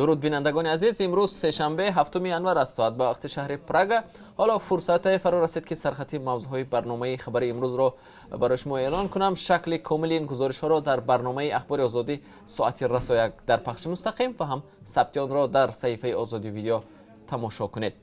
درود بینندگان عزیز، امروز سه‌شنبه هفتم ینور است. ساعت به وقت شهر پراگ. حالا فرصت فرا رسید که سرخطی موضوعهای برنامه خبری امروز رو برای شما اعلان کنم. شکل کامل این گزارش ها را در برنامه اخبار آزادی ساعت رسا یک در پخش مستقیم و هم ثبت آن را در صفحه آزادی ویدیو تماشا کنید.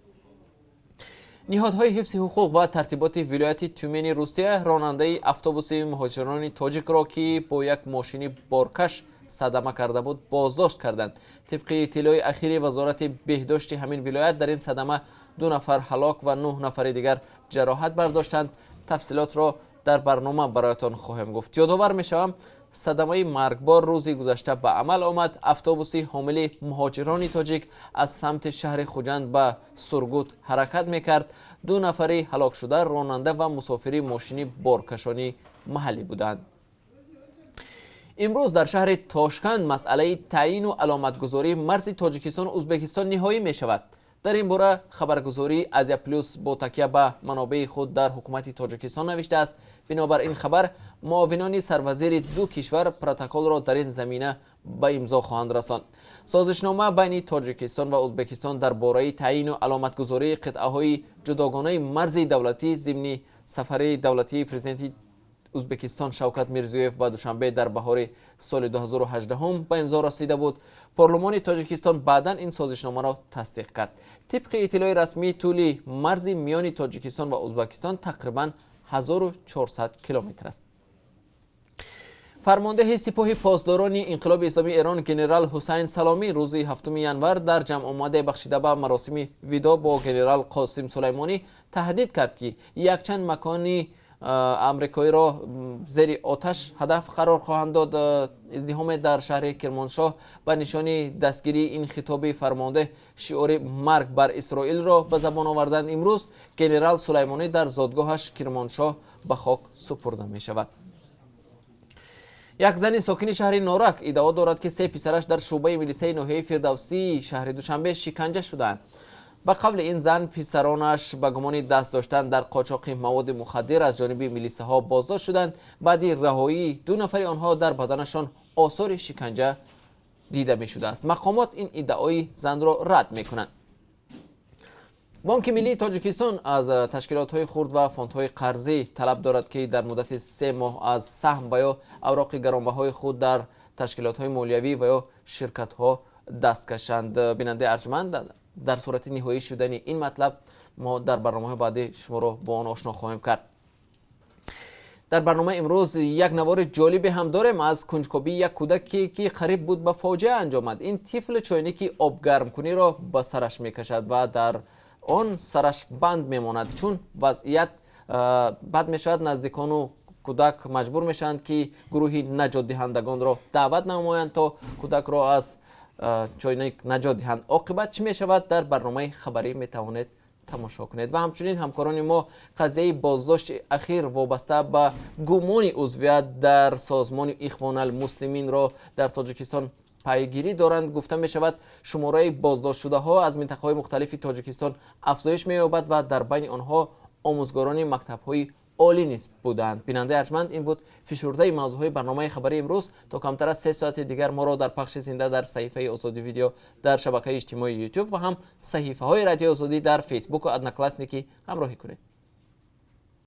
نهادهای حفظ حقوق و ترتیبات ولایت تیومن روسیه راننده اتوبوس مهاجران تاجیک را که با یک ماشین بارکش صدمه کرده بود بازداشت کردند. طبق اطلاع اخیر وزارت بهداشت همین ولایت در این صدمه 2 نفر هلاک و 9 نفر دیگر جراحت برداشتند. تفصیلات را در برنامه برایتان خواهم گفت. یادآور می‌شوم صدمه مرگبار روزی گذشته به عمل آمد. اتوبوس حامل مهاجران تاجیک از سمت شهر خوجند به سرگوت حرکت میکرد. 2 نفری هلاک شده راننده و مسافری ماشین بارکشانی محلی بودند. امروز در شهر تاشکند مسئله تعیین و علامتگذاری مرز تاجیکستان و ازبکستان نهایی می شود. در این باره خبرگزاری آزیا پلوس با تکیه به منابع خود در حکومت تاجیکستان نوشته است. بنابر این خبر معاونان سروزیر دو کشور پروتکل را در این زمینه به امضا خواهند رساند. سازشنامه بین تاجیکستان و ازبکستان درباره تعیین و علامتگذاری قطعه‌های جداگانه مرز دولتی ضمن سفر دولتی پرزیدنت ازبکستان شوکت میرزیویف با دوشنبه در بهار سال 2018 به امضا رسیده بود. پارلمان تاجیکستان بعداً این سازشنامه را تصدیق کرد. طبق اطلاع رسمی طول مرز میان تاجیکستان و ازبکستان تقریباً 1400 کیلومتر است. فرمانده سپاه پاسداران انقلاب اسلامی ایران جنرال حسین سلامی روز 7 ینور در جمع آمده بخشیده به مراسم وداع با جنرال قاسم سلیمانی تهدید کرد که یک چند مکانی امریکایی را زیر آتش هدف قرار خواهند داد. ازدحام در شهر کرمانشاه به نشان دستگیری این خطاب فرمانده شعار مرگ بر اسرائیل را به زبان آوردند. امروز جنرال سلیمانی در زادگاهش کرمانشاه به خاک سپرده می شود. یک زن ساکن شهر نارک ادعا دارد که 3 پسرش در شعبه ملیسه ناحیه فردوسی شهر دوشنبه شکنجه شدند. به قول این زن پسرانش به گمان دست داشتن در قاچاق مواد مخدر از جانب میلیسه ها بازداشت شدند. بعد رهایی 2 نفر آنها در بدنشان آثار شکنجه دیده می شده است. مقامات این ادعای زن را رد می کنند. بانک ملی تاجیکستان از تشکیلات های خرد و فاند های قرضی طلب دارد که در مدت 3 ماه از سهم و یا اوراق گرانبهای خود در تشکیلات های مالیوی و یا شرکت ها دست کشند. بیننده ارجمند، در صورت نهایی شدن این مطلب ما در برنامه بعدی شما را با آن آشنا خواهیم کرد. در برنامه امروز یک نوار جالب هم داریم از کنجکاوی یک کودکی که قریب بود به فاجعه انجامد. این طفل چاینکی آب گرم کنی را به سرش میکشد و در آن سرش بند میماند. چون وضعیت بد میشود نزدیکان و کودک مجبور میشند که گروه نجات دهندگان را دعوت نمایند تا کودک را از چاینک نجات دهند. عاقبت چی می شود در برنامه خبری می توانید تماشا کنید. و همچنین همکاران ما قضیه بازداشت اخیر وابسته به گمان عضویت در سازمان اخوان المسلمین را در تاجیکستان پیگیری دارند. گفته می شود شماره بازداشت شده ها از منطقه های مختلف تاجیکستان افزایش می یابد و در بین آنها آموزگاران مکتب های عالی نیز بودند. بیننده ارجمند، این بود فشرده موضوعهای برنامه خبری امروز. تا کمتر از 3 ساعت دیگر ما را در پخش زنده در صفحه آزادی ویدیو در شبکه اجتماعی یوتیوب و هم صحیفه های رادیو آزادی در فیسبوک و ادنکلاسنیکی همراهی کنید.